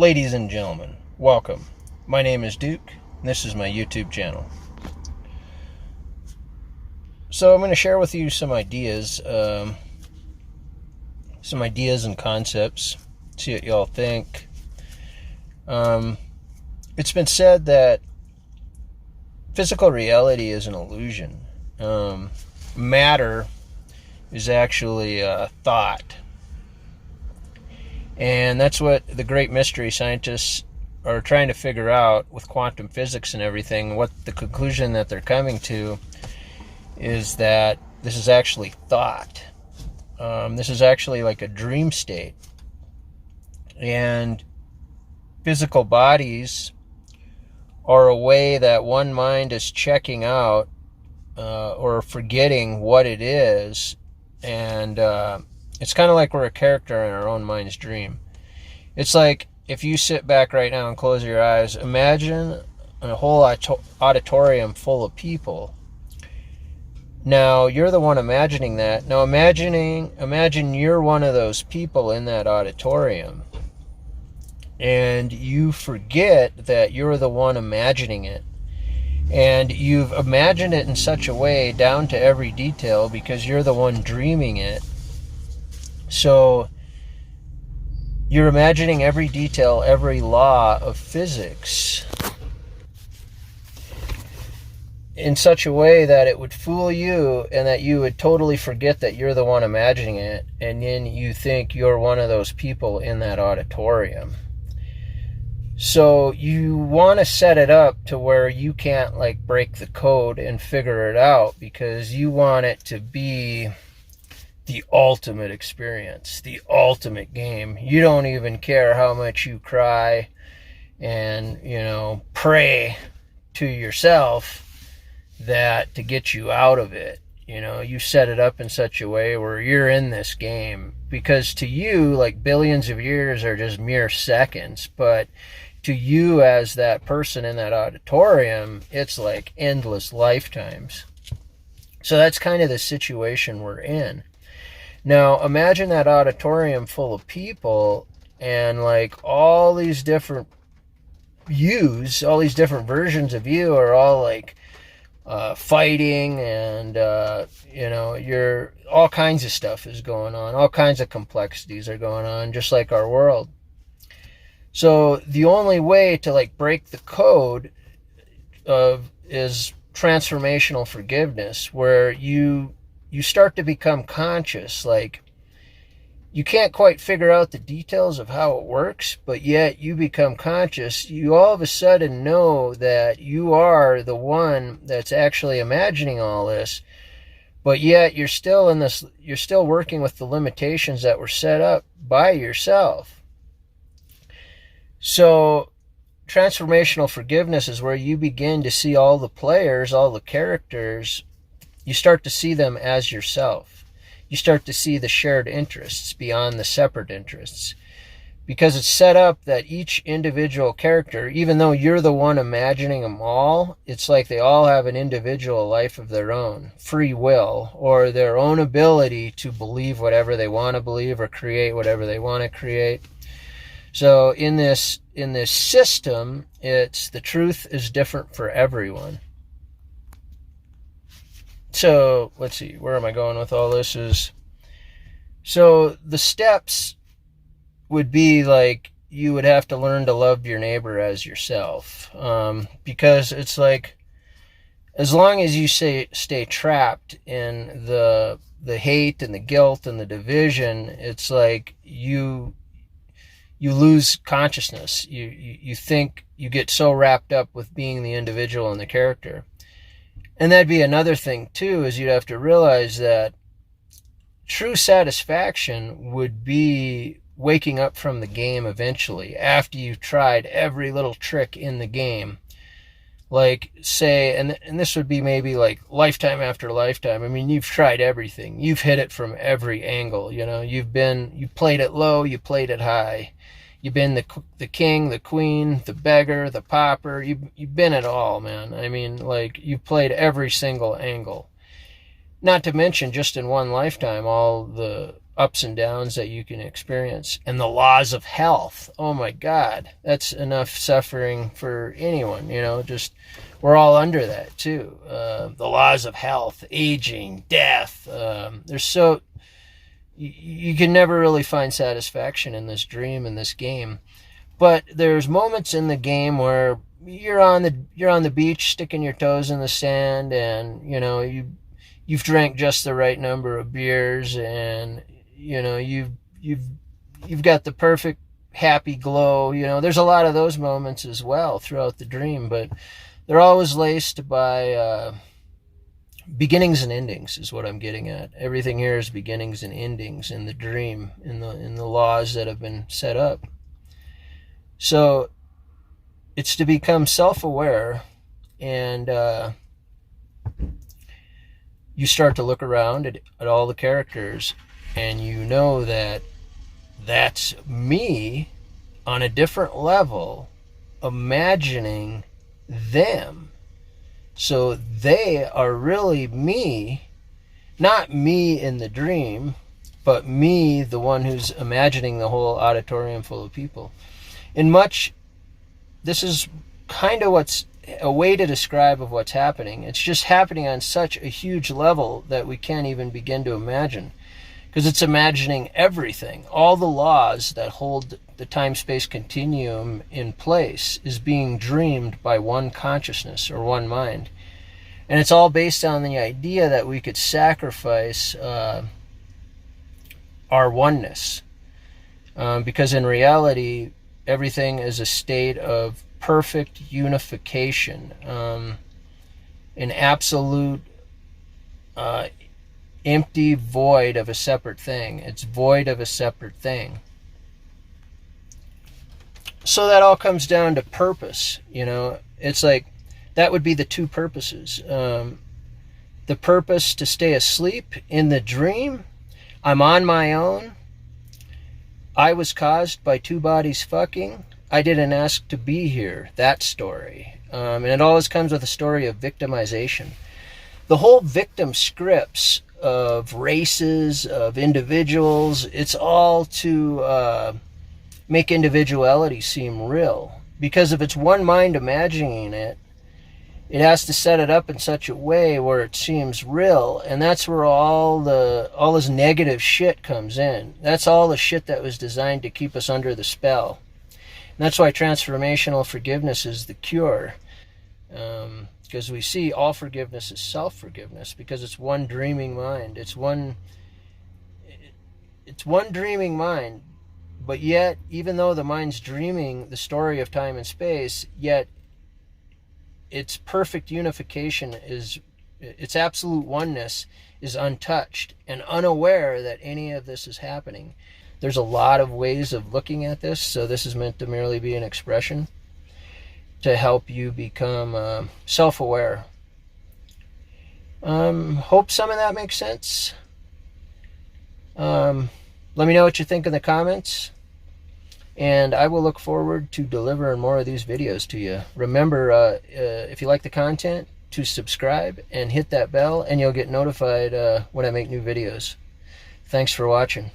Ladies and gentlemen, welcome. My name is Duke, and this is my YouTube channel. So I'm going to share with you some ideas and concepts, see what y'all think. It's been said that physical reality is an illusion. Matter is actually a thought. And that's what the great mystery scientists are trying to figure out with quantum physics and everything. What the conclusion that they're coming to is that this is actually thought. This is actually like a dream state. And physical bodies are a way that one mind is checking out or forgetting what it is. And it's kind of like we're a character in our own mind's dream. It's like if you sit back right now and close your eyes, imagine a whole auditorium full of people. Now, you're the one imagining that. Now, imagine you're one of those people in that auditorium. And you forget that you're the one imagining it. And you've imagined it in such a way down to every detail because you're the one dreaming it. So you're imagining every detail, every law of physics in such a way that it would fool you and that you would totally forget that you're the one imagining it, and then you think you're one of those people in that auditorium. So you want to set it up to where you can't like break the code and figure it out, because you want it to be the ultimate experience, the ultimate game. You don't even care how much you cry and, pray to yourself that to get you out of it. You set it up in such a way where you're in this game, because to you, like, billions of years are just mere seconds, but to you as that person in that auditorium, it's like endless lifetimes. So that's kind of the situation we're in. Now, imagine that auditorium full of people, and like all these different yous, all these different versions of you are all like fighting, and you're all kinds of stuff is going on, all kinds of complexities are going on, just like our world. So the only way to like break the code is transformational forgiveness, where you start to become conscious. Like, you can't quite figure out the details of how it works, but yet you become conscious. You all of a sudden know that you are the one that's actually imagining all this, but yet you're still working with the limitations that were set up by yourself. So transformational forgiveness is where you begin to see all the players, all the characters. You start to see them as yourself. You start to see the shared interests beyond the separate interests. Because it's set up that each individual character, even though you're the one imagining them all, it's like they all have an individual life of their own, free will, or their own ability to believe whatever they want to believe or create whatever they want to create. So in this system, it's the truth is different for everyone. So let's see, where am I going with all this? So the steps would be like, you would have to learn to love your neighbor as yourself, because it's like, as long as you stay trapped in the hate and the guilt and the division, it's like you lose consciousness. You think, you get so wrapped up with being the individual and the character. And that'd be another thing too, is you'd have to realize that true satisfaction would be waking up from the game eventually, after you've tried every little trick in the game. Like, say, and this would be maybe like lifetime after lifetime. I mean, you've tried everything. You've hit it from every angle. You played it low, you played it high. You've been the king, the queen, the beggar, the pauper. You've been it all, man. I mean, like, you've played every single angle. Not to mention, just in one lifetime, all the ups and downs that you can experience. And the laws of health, oh my God, that's enough suffering for anyone, you know, just we're all under that too. The laws of health, aging, death, there's so you can never really find satisfaction in this dream, in this game. But there's moments in the game where you're on the beach sticking your toes in the sand, and you know you've drank just the right number of beers, and you know you've got the perfect happy glow. You know, there's a lot of those moments as well throughout the dream, but they're always laced by beginnings and endings is what I'm getting at. Everything here is beginnings and endings in the dream, in the laws that have been set up. So it's to become self-aware, and you start to look around at all the characters, and you know that that's me on a different level imagining them. So they are really me, not me in the dream, but me, the one who's imagining the whole auditorium full of people. In much, this is kind of what's a way to describe of what's happening. It's just happening on such a huge level that we can't even begin to imagine, because it's imagining everything. All the laws that hold the time-space continuum in place is being dreamed by one consciousness or one mind. And it's all based on the idea that we could sacrifice our oneness. Because in reality, everything is a state of perfect unification, an absolute empty void of a separate thing. It's void of a separate thing. So that all comes down to purpose. You know, it's like that would be the two purposes. The purpose to stay asleep in the dream. I'm on my own. I was caused by two bodies fucking. I didn't ask to be here. That story. And it always comes with a story of victimization. The whole victim scripts of races, of individuals, it's all to make individuality seem real. Because if it's one mind imagining it, it has to set it up in such a way where it seems real, and that's where all this negative shit comes in. That's all the shit that was designed to keep us under the spell. And that's why transformational forgiveness is the cure. Because we see all forgiveness is self-forgiveness, because it's one dreaming mind. It's one dreaming mind, but yet, even though the mind's dreaming the story of time and space, yet its perfect unification its absolute oneness is untouched and unaware that any of this is happening. There's a lot of ways of looking at this, so this is meant to merely be an expression to help you become self-aware. Hope some of that makes sense. Let me know what you think in the comments, and I will look forward to delivering more of these videos to you. Remember, if you like the content, to subscribe and hit that bell, and you'll get notified when I make new videos. Thanks for watching.